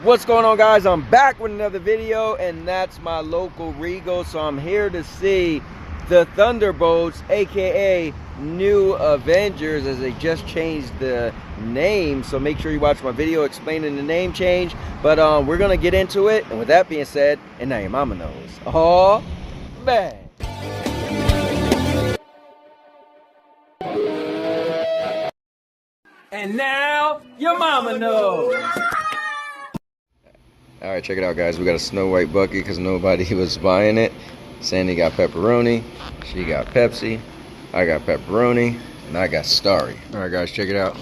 What's going on, guys? I'm back with another video, and that's my local Regal. So I'm here to see the Thunderbolts, aka New Avengers, as they just changed the name. So make sure you watch my video explaining the name change. But we're gonna get into it, and with that being said, and now your mama knows. Oh, bang. And now your mama knows. Alright, check it out, guys. We got a Snow White bucket because nobody was buying it. Sandy got pepperoni. She got Pepsi. I got pepperoni. And I got Starry. Alright, guys, check it out.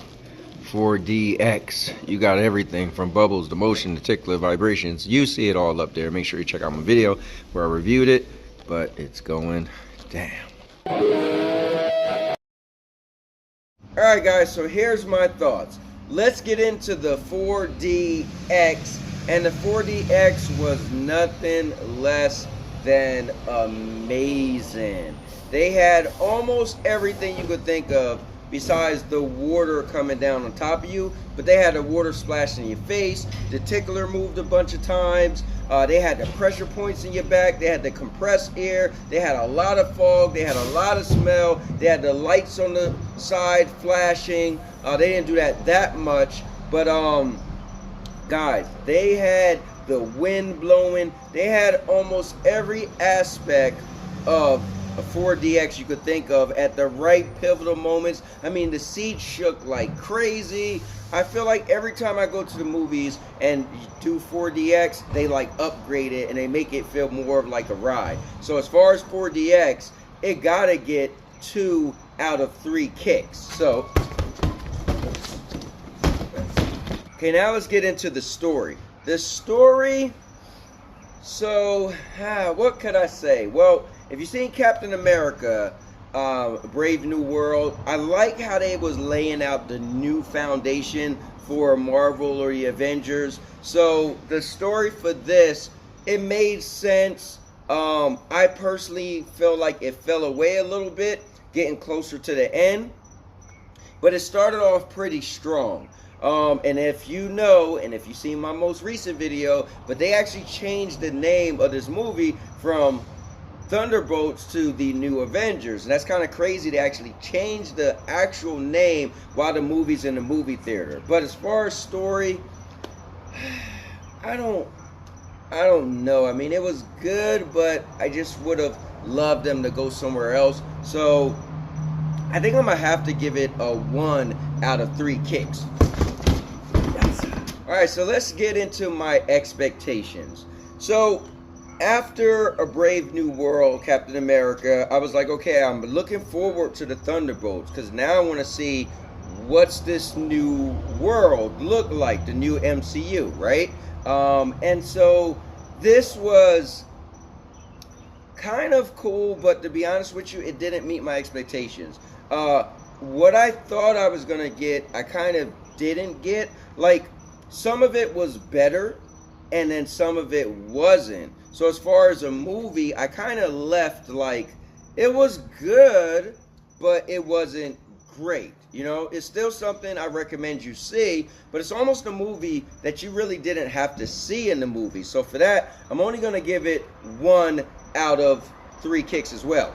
4DX. You got everything from bubbles to motion to tickler vibrations. You see it all up there. Make sure you check out my video where I reviewed it. But it's going down. Alright, guys, so here's my thoughts. Let's get into the 4DX. And the 4DX was nothing less than amazing. They had almost everything you could think of besides the water coming down on top of you. But they had the water splash in your face. The tickler moved a bunch of times. They had the pressure points in your back. They had the compressed air. They had a lot of fog. They had a lot of smell. They had the lights on the side flashing. They didn't do that much. But guys, they had the wind blowing. They had almost every aspect of a 4DX you could think of at the right pivotal moments. I mean, the seat shook like crazy. I feel like every time I go to the movies and do 4DX, they like upgrade it and they make it feel more of like a ride. So as far as 4DX, it gotta get 2 out of 3 kicks. So okay, now let's get into the story. The story, so what could I say? Well, if you've seen Captain America, Brave New World, I like how they was laying out the new foundation for Marvel or the Avengers. So the story for this, it made sense. I personally feel like it fell away a little bit, getting closer to the end. But it started off pretty strong. And if you know, and if you've seen my most recent video, but they actually changed the name of this movie from Thunderbolts to the New Avengers. And that's kind of crazy. They actually changed the actual name while the movie's in the movie theater. But as far as story, I don't know. I mean, it was good, but I just would have loved them to go somewhere else. So I think I'm gonna have to give it a 1 out of 3 kicks. Alright, so let's get into my expectations. So after A Brave New World, Captain America, I was like, okay, I'm looking forward to the Thunderbolts, because now I want to see what's this new world look like, the new MCU, right? And so this was kind of cool, but to be honest with you, it didn't meet my expectations. What I thought I was gonna get, I kind of didn't get. Like, some of it was better, and then some of it wasn't. So as far as a movie, I kind of left like, it was good, but it wasn't great. You know, it's still something I recommend you see, but it's almost a movie that you really didn't have to see in the movie. So for that, I'm only gonna give it 1 out of 3 kicks as well.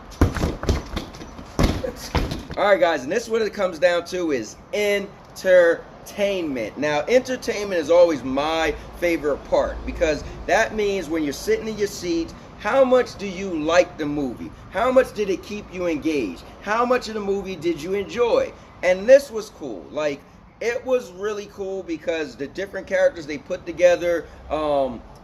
Alright, guys, and this is what it comes down to is entertainment. Now, entertainment is always my favorite part, because that means when you're sitting in your seat, how much do you like the movie? How much did it keep you engaged? How much of the movie did you enjoy? And this was cool. Like, it was really cool because the different characters they put together,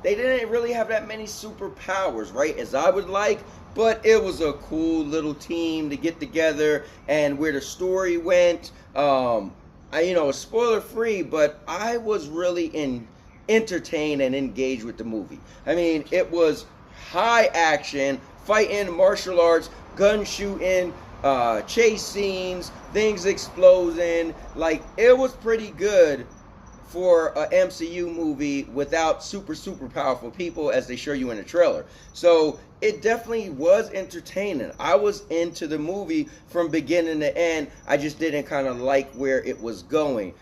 they didn't really have that many superpowers, right, as I would like, but it was a cool little team to get together. And where the story went, you know, spoiler free, but I was really entertained and engaged with the movie. I mean, it was high action, fighting, martial arts, gun shooting, chase scenes, things exploding. Like, it was pretty good for a MCU movie without super powerful people, as they show you in the trailer. So it definitely was entertaining. I was into the movie from beginning to end. I just didn't kind of like where it was going.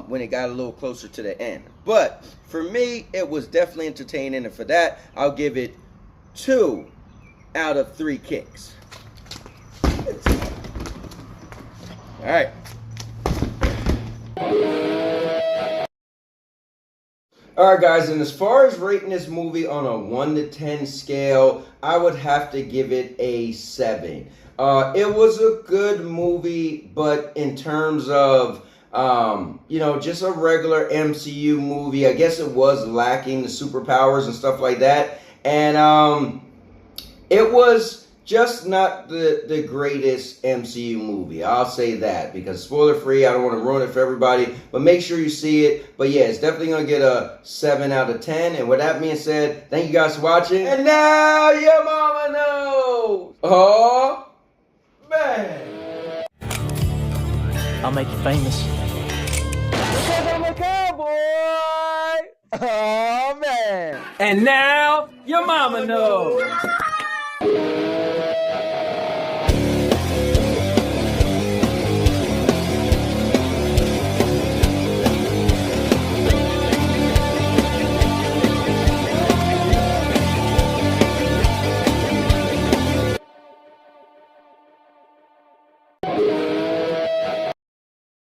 when it got a little closer to the end. But for me, it was definitely entertaining, and for that, I'll give it 2 out of 3 kicks. All right. Alright guys, and as far as rating this movie on a 1 to 10 scale, I would have to give it a 7. It was a good movie, but in terms of, just a regular MCU movie, I guess it was lacking the superpowers and stuff like that. And it was just not the greatest MCU movie. I'll say that, because spoiler free, I don't want to ruin it for everybody, but make sure you see it. But yeah, it's definitely going to get a 7 out of 10. And with that being said, thank you guys for watching. And now your mama knows. Oh, man. I'll make you famous. Because I'm a cowboy. Oh, man. And now your mama knows.